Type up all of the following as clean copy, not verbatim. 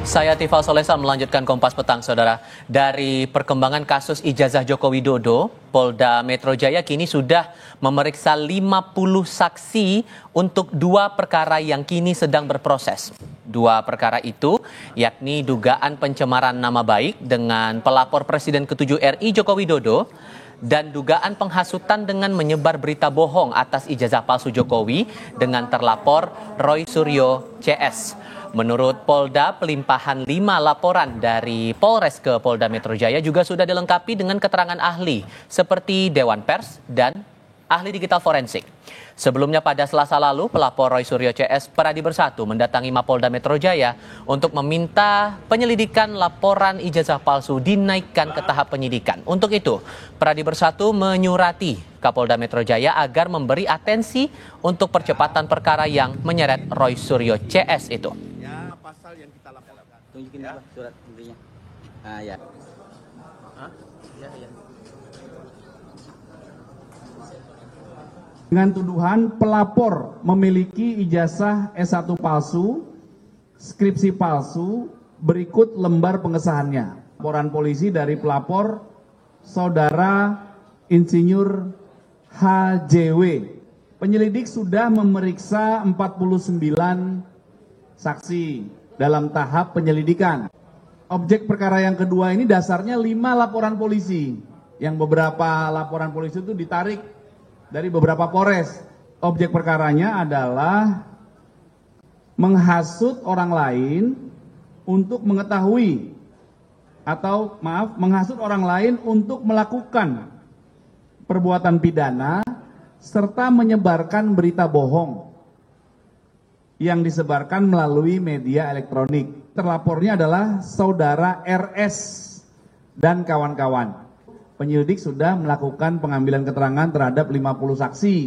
Saya Tifal Solesa melanjutkan Kompas Petang, Saudara. Dari perkembangan kasus ijazah Joko Widodo, Polda Metro Jaya kini sudah memeriksa 50 saksi untuk 2 perkara yang kini sedang berproses. 2 perkara itu yakni dugaan pencemaran nama baik dengan pelapor Presiden ke-7 RI Joko Widodo dan dugaan penghasutan dengan menyebar berita bohong atas ijazah palsu Jokowi dengan terlapor Roy Suryo CS. Menurut Polda, pelimpahan 5 laporan dari Polres ke Polda Metro Jaya juga sudah dilengkapi dengan keterangan ahli seperti Dewan Pers dan ahli digital forensik. Sebelumnya pada Selasa lalu, pelapor Roy Suryo CS Peradi Bersatu mendatangi Mapolda Metro Jaya untuk meminta penyelidikan laporan ijazah palsu dinaikkan ke tahap penyidikan. Untuk itu, Peradi Bersatu menyurati Kapolda Metro Jaya agar memberi atensi untuk percepatan perkara yang menyeret Roy Suryo CS itu. Pasal yang kita laporkan. Tunjukin ya, surat intinya. Ah ya. Ya. Dengan tuduhan pelapor memiliki ijazah S1 palsu, skripsi palsu, berikut lembar pengesahannya. Laporan polisi dari pelapor Saudara Insinyur HJW. Penyelidik sudah memeriksa 49 saksi dalam tahap penyelidikan. Objek perkara yang kedua ini dasarnya 5 laporan polisi. Yang beberapa laporan polisi itu ditarik dari beberapa Polres. Objek perkaranya adalah menghasut orang lain untuk mengetahui menghasut orang lain untuk melakukan perbuatan pidana serta menyebarkan berita bohong yang disebarkan melalui media elektronik. Terlapornya adalah Saudara RS dan kawan-kawan. Penyelidik sudah melakukan pengambilan keterangan terhadap 50 saksi.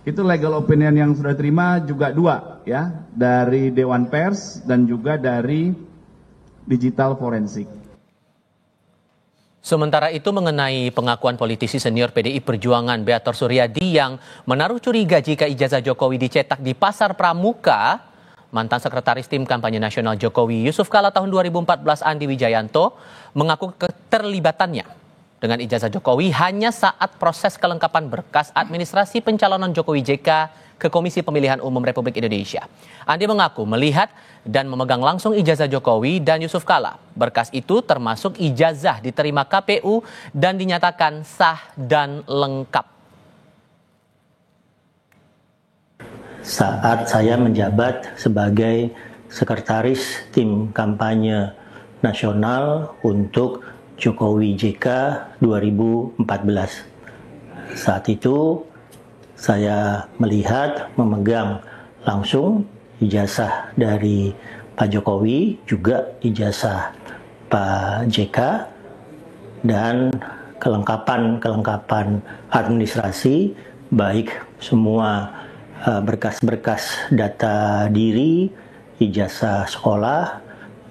Itu legal opinion yang sudah terima juga 2 ya, dari Dewan Pers dan juga dari digital forensik. Sementara itu mengenai pengakuan politisi senior PDI Perjuangan Beator Suryadi yang menaruh curiga jika ijazah Jokowi dicetak di Pasar Pramuka, mantan sekretaris tim kampanye nasional Jokowi Yusuf Kala tahun 2014 Andi Wijayanto mengaku keterlibatannya dengan ijazah Jokowi hanya saat proses kelengkapan berkas administrasi pencalonan Jokowi JK ke Komisi Pemilihan Umum Republik Indonesia. Andi mengaku melihat dan memegang langsung ijazah Jokowi dan Yusuf Kala. Berkas itu termasuk ijazah diterima KPU dan dinyatakan sah dan lengkap. Saat saya menjabat sebagai sekretaris tim kampanye nasional untuk Jokowi JK 2014. Saat itu saya melihat memegang langsung ijazah dari Pak Jokowi, juga ijazah Pak JK, dan kelengkapan administrasi, baik semua berkas-berkas data diri, ijazah sekolah,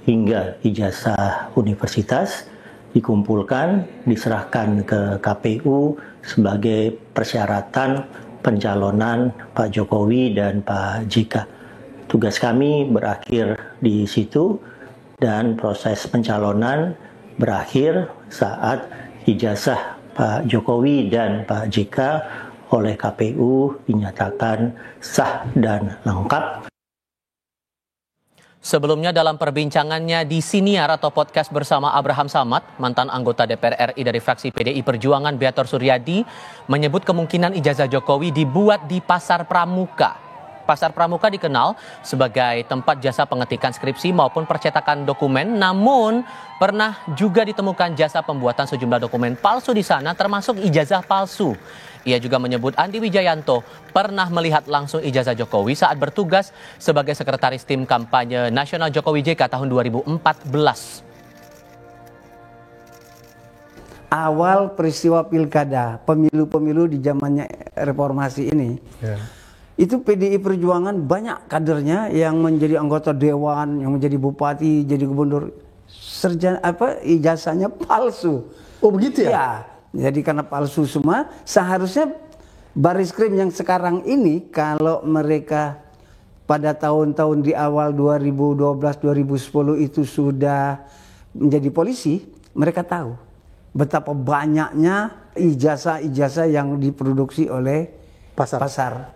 hingga ijazah universitas dikumpulkan, diserahkan ke KPU sebagai persyaratan pencalonan Pak Jokowi dan Pak JK. Tugas kami berakhir di situ dan proses pencalonan berakhir saat ijazah Pak Jokowi dan Pak JK oleh KPU dinyatakan sah dan lengkap. Sebelumnya dalam perbincangannya di Siniar atau podcast bersama Abraham Samad, mantan anggota DPR RI dari fraksi PDI Perjuangan Beator Suryadi menyebut kemungkinan ijazah Jokowi dibuat di Pasar Pramuka. Pasar Pramuka dikenal sebagai tempat jasa pengetikan skripsi maupun percetakan dokumen, namun pernah juga ditemukan jasa pembuatan sejumlah dokumen palsu di sana termasuk ijazah palsu. Ia juga menyebut Andi Wijayanto pernah melihat langsung ijazah Jokowi saat bertugas sebagai sekretaris tim kampanye nasional Jokowi JK tahun 2014. Awal peristiwa pilkada, pemilu-pemilu di zamannya reformasi ini, itu PDI Perjuangan banyak kadernya yang menjadi anggota dewan, yang menjadi bupati, jadi gubernur, ijazahnya palsu. Oh begitu ya? Ya, jadi karena palsu semua, seharusnya Bariskrim yang sekarang ini kalau mereka pada tahun-tahun di awal 2012-2010 itu sudah menjadi polisi, mereka tahu betapa banyaknya ijazah-ijazah yang diproduksi oleh pasar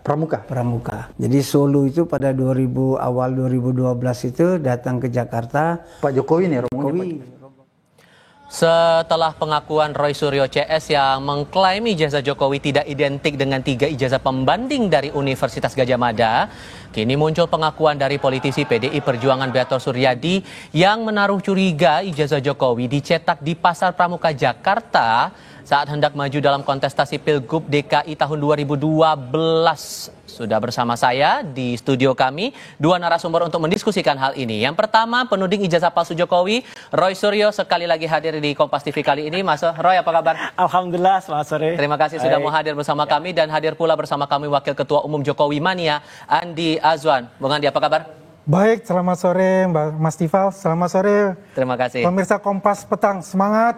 pramuka. Jadi Solo itu pada awal 2012 itu datang ke Jakarta. Pak Jokowi nih, rombongan Setelah pengakuan Roy Suryo CS yang mengklaim ijazah Jokowi tidak identik dengan 3 ijazah pembanding dari Universitas Gadjah Mada, kini muncul pengakuan dari politisi PDI Perjuangan Beator Suryadi yang menaruh curiga ijazah Jokowi dicetak di Pasar Pramuka Jakarta saat hendak maju dalam kontestasi Pilgub DKI tahun 2012. Sudah bersama saya di studio kami 2 narasumber untuk mendiskusikan hal ini. Yang pertama, penuding ijazah palsu Jokowi, Roy Suryo, sekali lagi hadir di Kompas TV kali ini. Mas Roy, apa kabar? Alhamdulillah, selamat sore. Terima kasih sudah mau hadir bersama kami, dan hadir pula bersama kami Wakil Ketua Umum Jokowi Mania, Andi Azwan. Bung Andi, apa kabar? Baik, selamat sore Mas Tifal, selamat sore. Terima kasih. Pemirsa Kompas Petang, semangat.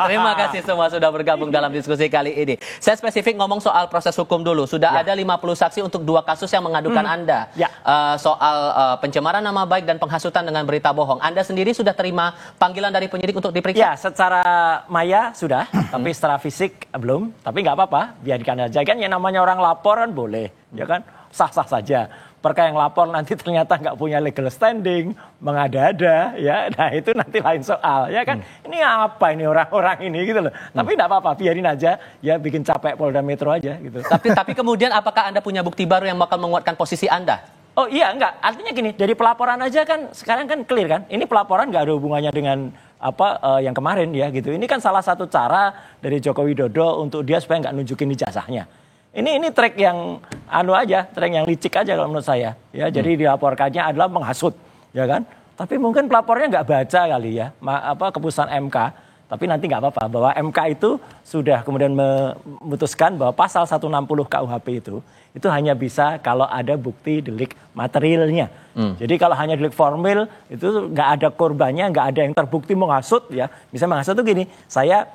Terima kasih semua sudah bergabung dalam diskusi kali ini. Saya spesifik ngomong soal proses hukum dulu. Sudah ada 50 saksi untuk 2 kasus yang mengadukan Anda. Soal pencemaran nama baik dan penghasutan dengan berita bohong. Anda sendiri sudah terima panggilan dari penyidik untuk diperiksa? Ya, secara maya sudah, tapi secara fisik belum. Tapi nggak apa-apa, biarkan aja. Kan yang namanya orang lapor kan boleh, ya kan? Sah-sah saja. Perkara yang lapor nanti ternyata nggak punya legal standing, mengada-ada, ya, nah itu nanti lain soal, ya kan? Ini apa ini orang-orang ini gitu loh. Tapi nggak apa-apa, biarin aja, ya bikin capek Polda Metro aja gitu. Tapi kemudian apakah Anda punya bukti baru yang bakal menguatkan posisi Anda? Oh iya, enggak. Artinya gini, dari pelaporan aja kan sekarang kan clear kan. Ini pelaporan nggak ada hubungannya dengan yang kemarin ya gitu. Ini kan salah satu cara dari Joko Widodo untuk dia supaya nggak nunjukin ijazahnya. Ini track yang track yang licik aja kalau menurut saya. Ya, jadi dilaporkannya adalah menghasut, ya kan? Tapi mungkin pelapornya nggak baca kali ya, keputusan MK. Tapi nanti nggak apa-apa, bahwa MK itu sudah kemudian memutuskan bahwa pasal 160 KUHP itu hanya bisa kalau ada bukti delik materialnya. Jadi kalau hanya delik formil itu nggak ada korbannya, nggak ada yang terbukti menghasut ya. Misalnya menghasut itu gini, saya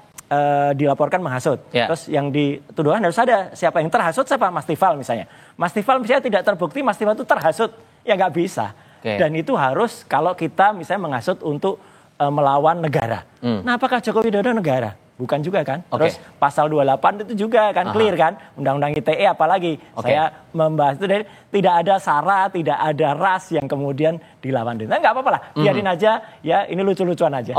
dilaporkan menghasut. Terus yang dituduhan harus ada siapa yang terhasut, siapa Mas Tifal misalnya. Mas Tifal misalnya tidak terbukti Mas Tifal itu terhasut, ya nggak bisa. Dan itu harus kalau kita misalnya menghasut untuk melawan negara. Nah apakah Joko Widodo negara? Bukan juga kan. Terus pasal 28 itu juga kan clear kan. Undang-undang ITE apalagi. Saya membahas itu dari tidak ada sara, tidak ada ras yang kemudian dilawan. Nah nggak apa-apa lah. Biarin aja ya, ini lucu-lucuan aja.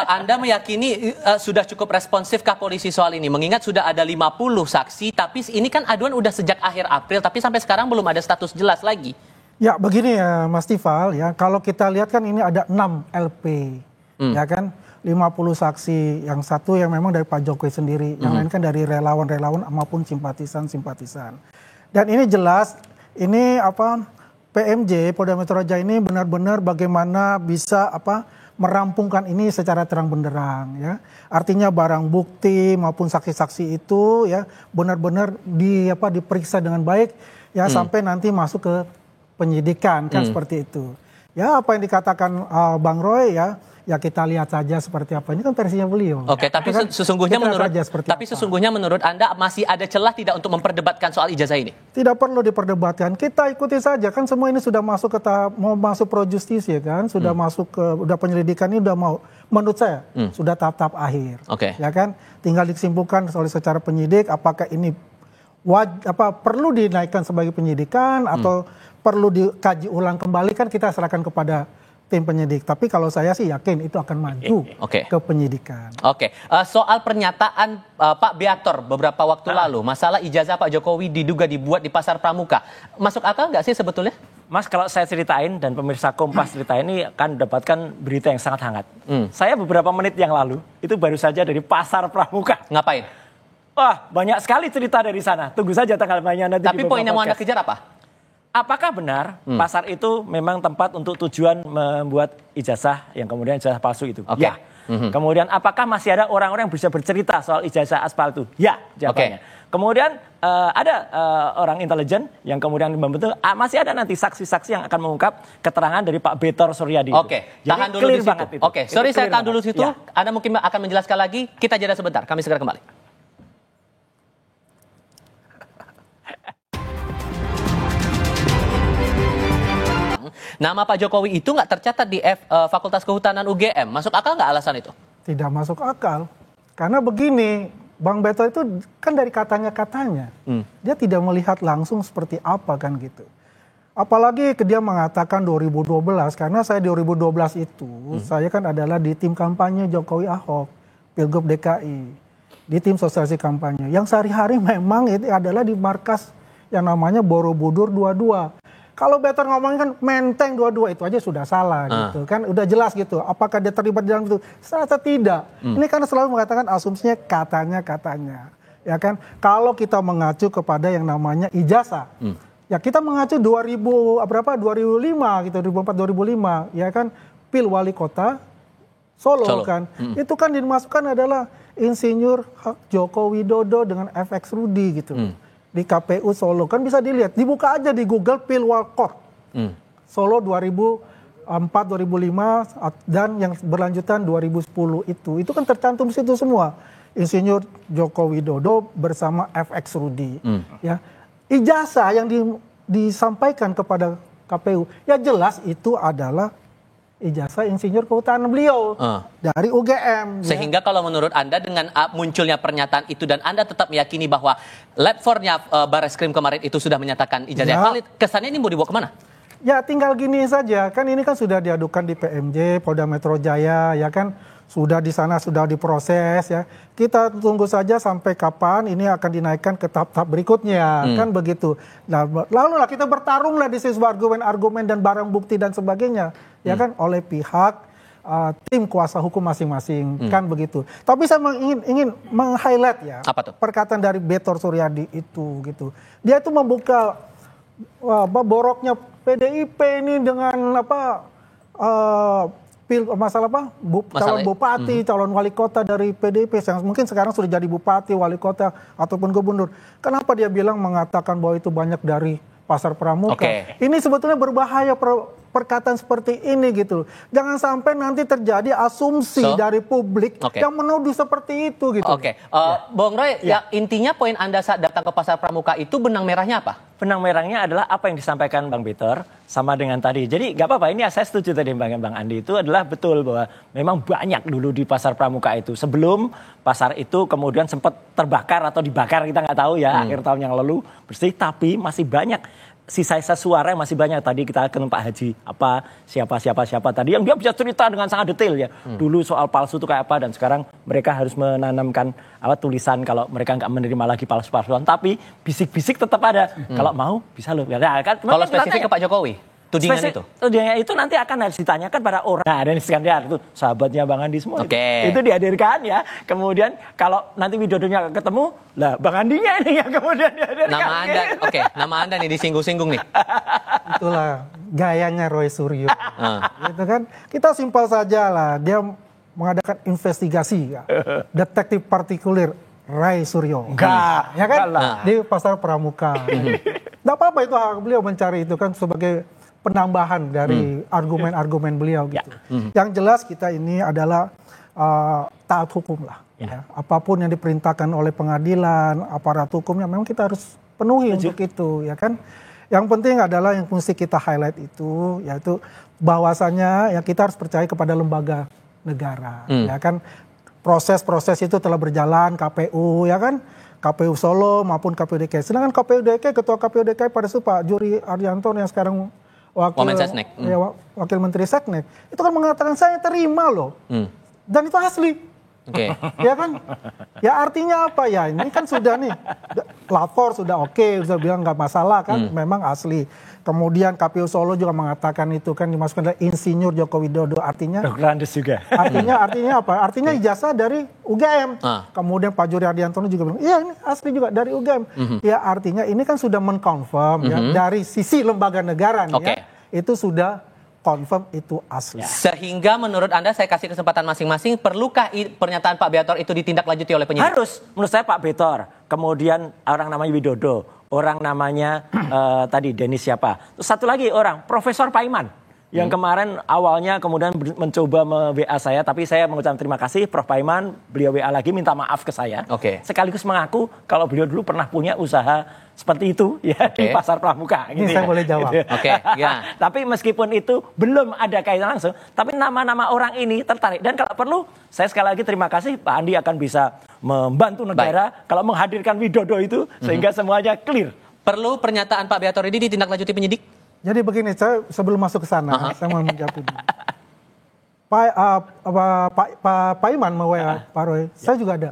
Anda meyakini sudah cukup responsifkah polisi soal ini? Mengingat sudah ada 50 saksi, tapi ini kan aduan udah sejak akhir April, tapi sampai sekarang belum ada status jelas lagi. Ya begini ya Mas Tifal ya, kalau kita lihat kan ini ada 6 LP. Ya kan? 50 saksi, yang satu yang memang dari Pak Jokowi sendiri, yang lain kan dari relawan-relawan maupun simpatisan-simpatisan. Dan ini jelas, ini PMJ Polda Metro Jaya ini benar-benar bagaimana bisa merampungkan ini secara terang benderang ya. Artinya barang bukti maupun saksi-saksi itu ya benar-benar diperiksa dengan baik ya sampai nanti masuk ke penyidikan kan seperti itu. Ya apa yang dikatakan Bang Roy ya kita lihat saja seperti apa. Ini kan versinya beliau. Tapi kan sesungguhnya menurut Anda masih ada celah tidak untuk memperdebatkan soal ijazah ini? Tidak perlu diperdebatkan. Kita ikuti saja kan semua ini sudah masuk ke mau masuk pro justisia kan, sudah masuk ke udah penyelidikan ini udah mau menurut saya sudah tahap-tahap akhir. Ya kan? Tinggal disimpulkan oleh secara penyidik apakah ini perlu dinaikkan sebagai penyidikan atau perlu dikaji ulang kembali kan kita serahkan kepada tim penyidik. Tapi kalau saya sih yakin itu akan maju ke penyidikan. Soal pernyataan Pak Beator beberapa waktu lalu, masalah ijazah Pak Jokowi diduga dibuat di Pasar Pramuka. Masuk akal nggak sih sebetulnya? Mas, kalau saya ceritain dan pemirsa Kompas ceritain ini akan mendapatkan berita yang sangat hangat. Saya beberapa menit yang lalu, itu baru saja dari Pasar Pramuka. Ngapain? Wah, banyak sekali cerita dari sana. Tunggu saja tanggal mainnya nanti. Tapi poin yang mau Anda kejar apa? Apakah benar pasar itu memang tempat untuk tujuan membuat ijazah yang kemudian ijazah palsu itu? Ya. Kemudian apakah masih ada orang-orang yang bisa bercerita soal ijazah aspal itu? Ya, jawabannya. Kemudian ada orang intelijen yang kemudian membentuk, masih ada nanti saksi-saksi yang akan mengungkap keterangan dari Pak Beator Suryadi. Tahan dulu di situ. Sorry saya tahan dulu situ. Anda mungkin akan menjelaskan lagi. Kita jeda sebentar. Kami segera kembali. sekarang nama Pak Jokowi itu nggak tercatat di Fakultas Kehutanan UGM. Masuk akal nggak alasan itu? Tidak masuk akal. Karena begini, Bang Beto itu kan dari katanya-katanya. Dia tidak melihat langsung seperti apa kan gitu. Apalagi dia mengatakan 2012, karena saya 2012 itu, saya kan adalah di tim kampanye Jokowi Ahok, Pilgub DKI. Di tim sosialisasi kampanye. Yang sehari-hari memang itu adalah di markas yang namanya Borobudur 22. Kalau Beto ngomongin kan Menteng 22, itu aja sudah salah gitu kan. Udah jelas gitu. Apakah dia terlibat di dalam itu? Saya rasa tidak. Ini kan selalu mengatakan asumsinya katanya. Ya kan? Kalau kita mengacu kepada yang namanya ijazah. Ya kita mengacu 2005 gitu, 2004 2005 ya kan, Pil Wali Kota Solo. Kan. Itu kan dimasukkan adalah Insinyur Joko Widodo dengan FX Rudi gitu. Di KPU Solo kan bisa dilihat, dibuka aja di Google Pilwalkot. Solo 2004 2005 dan yang berlanjutan 2010 itu kan tercantum di situ semua. Insinyur Joko Widodo bersama FX Rudi. Ya. Ijazah yang disampaikan kepada KPU, ya jelas itu adalah ijazah insinyur kehutanan beliau dari UGM. Sehingga kalau menurut Anda dengan munculnya pernyataan itu dan Anda tetap meyakini bahwa Lab 4-nya Barreskrim kemarin itu sudah menyatakan ijazah valid, kesannya ini mau dibawa kemana? Ya tinggal gini saja, kan ini kan sudah diadukan di PMJ, Polda Metro Jaya, ya kan sudah di sana sudah diproses ya. Kita tunggu saja sampai kapan ini akan dinaikkan ke tahap-tahap berikutnya, kan begitu. Nah, lalu lah kita bertarung lah di sisi argumen-argumen dan barang bukti dan sebagainya, ya kan oleh pihak tim kuasa hukum masing-masing, kan begitu. Tapi saya ingin meng-highlight ya perkataan dari Betor Suryadi itu gitu. Dia itu membuka boroknya PDIP ini dengan masalah calon bupati, calon wali kota dari PDIP yang mungkin sekarang sudah jadi bupati, wali kota ataupun gubernur. Kenapa dia mengatakan bahwa itu banyak dari Pasar Pramuka? Ini sebetulnya berbahaya perkataan seperti ini gitu. Jangan sampai nanti terjadi asumsi dari publik yang menuduh seperti itu gitu. Bung Roy, ya intinya poin Anda saat datang ke Pasar Pramuka itu benang merahnya apa? Benang merahnya adalah apa yang disampaikan Bang Peter sama dengan tadi. Jadi nggak apa-apa, ini saya setuju tadi Bang Andi, itu adalah betul bahwa memang banyak dulu di Pasar Pramuka itu. Sebelum pasar itu kemudian sempat terbakar atau dibakar, kita nggak tahu ya, akhir tahun yang lalu bersih, tapi masih banyak sisa-sisa suara yang masih banyak. Tadi kita ketemu Pak Haji siapa tadi yang dia bisa cerita dengan sangat detail ya. Dulu soal palsu itu kayak apa, dan sekarang mereka harus menanamkan tulisan kalau mereka nggak menerima lagi palsu-palsuan, tapi bisik-bisik tetap ada. Kalau mau bisa loh. Kalau spesifik ke Pak Jokowi, tudingan itu nanti akan harus ditanyakan pada orang. Nah, dan Iskandar itu sahabatnya Bang Andi semua. Itu dihadirkan ya. Kemudian kalau nanti Widodonya ketemu, lah Bang Andinya ini yang kemudian dihadirkan. Nama Anda nih disinggung-singgung nih. Itulah gayanya Roy Suryo. Gitu kan. Kita simpel saja lah. Dia mengadakan investigasi ya. Detektif partikuler Roy Suryo. Ya kan? Di Pasar Pramuka. Nggak apa-apa itu hak beliau mencari itu kan sebagai penambahan dari argumen-argumen beliau gitu. Yang jelas kita ini adalah taat hukum lah. Ya. Apapun yang diperintahkan oleh pengadilan, aparat hukumnya memang kita harus penuhi untuk itu, ya kan. Yang penting adalah yang mesti kita highlight itu, yaitu bahwasannya ya kita harus percaya kepada lembaga negara, ya kan. Proses-proses itu telah berjalan, KPU, ya kan. KPU Solo maupun KPU DKI. Sedangkan KPU DKI, Ketua KPU DKI pada itu Pak Juri Ardianto yang sekarang Wakil Menteri Seknek, itu kan mengatakan saya terima loh, dan itu asli, ya kan? Ya artinya apa ya? Ini kan sudah nih, lapor sudah sudah bilang nggak masalah kan, memang asli. Kemudian KPU Solo juga mengatakan itu kan dimasukkan dari Insinyur Joko Widodo, artinya juga. Artinya apa? Artinya ijazah dari UGM. Kemudian Pak Juri Ardianto juga bilang, iya ini asli juga dari UGM. Ya artinya ini kan sudah mengkonfirm ya dari sisi lembaga negara nih, ya, itu sudah confirm itu asli. Sehingga menurut Anda, saya kasih kesempatan masing-masing, perlukah pernyataan Pak Betor itu ditindaklanjuti oleh penyidik? Harus, menurut saya Pak Betor, kemudian orang namanya Widodo, orang namanya tadi Denis siapa, terus satu lagi orang Profesor Paiman. yang kemarin awalnya kemudian mencoba WA saya, tapi saya mengucapkan terima kasih Prof. Paiman, beliau WA lagi minta maaf ke saya. Oke. Sekaligus mengaku kalau beliau dulu pernah punya usaha seperti itu ya di pasar pramuka. Ini saya boleh jawab. Oke, ya. Tapi meskipun itu belum ada kaitan langsung, tapi nama-nama orang ini tertarik. Dan kalau perlu, saya sekali lagi terima kasih Pak Andi akan bisa membantu negara kalau menghadirkan Widodo itu sehingga semuanya clear. Perlu pernyataan Pak Beatoridi ditindaklanjuti penyidik? Jadi begini, saya sebelum masuk ke sana, saya mau menjawab ini. Pak Iman mau WA Pak Roy, saya juga ada.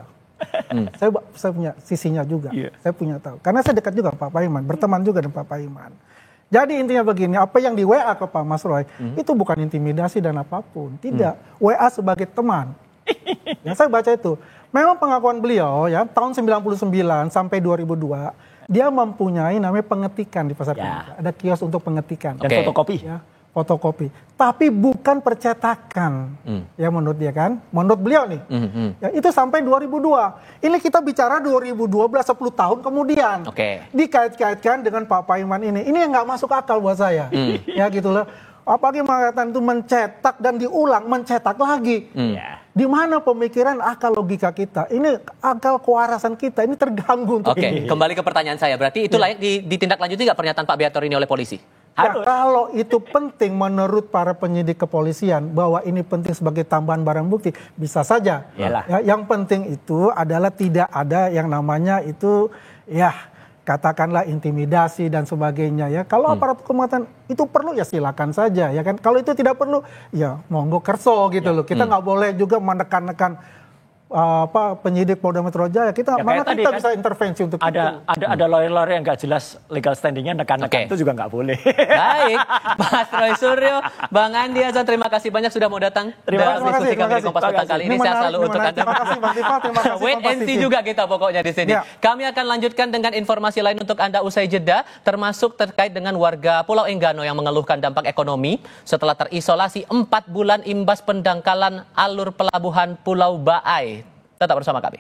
Saya punya sisinya juga, saya punya tahu. Karena saya dekat juga Pak Iman, berteman juga dengan Pak Iman. Jadi intinya begini, apa yang di WA ke Pak Mas Roy, itu bukan intimidasi dan apapun. Tidak, WA sebagai teman. Ya, saya baca itu. Memang pengakuan beliau ya, tahun 99 sampai 2002, dia mempunyai namanya pengetikan di pasar pramuka. Ada kios untuk pengetikan. Dan fotokopi. Ya, fotokopi. Tapi bukan percetakan. Ya menurut dia kan. Menurut beliau nih. Ya, itu sampai 2002. Ini kita bicara 2012, 10 tahun kemudian. Dikait-kaitkan dengan Pak Paiman ini. Ini yang nggak masuk akal buat saya. Ya gitu loh. Apalagi mengatakan itu mencetak dan diulang, mencetak lagi. Di mana pemikiran akal logika kita? Ini akal kewarasan kita ini terganggu untuk ini. Kembali ke pertanyaan saya. Berarti itu layak ditindaklanjuti nggak pernyataan Pak Beator ini oleh polisi? Ya, kalau itu penting menurut para penyidik kepolisian bahwa ini penting sebagai tambahan barang bukti, bisa saja. Ya, yang penting itu adalah tidak ada yang namanya itu ya katakanlah intimidasi dan sebagainya ya. Kalau aparat keamanan itu perlu ya silakan saja ya kan. Kalau itu tidak perlu ya monggo kerso gitu loh. Kita nggak boleh juga menekan-nekan penyidik Polda Metro Jaya. Kita mana kita bisa intervensi untuk ada lawyer-lawyer yang nggak jelas legal standingnya nekan-nekan itu juga nggak boleh. Baik, Mas Roy Suryo, Bang Andi Hasan, terima kasih banyak sudah mau datang. Terima kasih kami di Kompas Petang kali ini. Saya selalu untuk Anda. Terima kasih Bang Tifal, terima kasih. Wait and see juga kita pokoknya di sini. Kami akan lanjutkan dengan informasi lain untuk Anda usai jeda, termasuk terkait dengan warga Pulau Enggano yang mengeluhkan dampak ekonomi setelah terisolasi 4 bulan imbas pendangkalan alur pelabuhan Pulau Baai. Tetap bersama kami.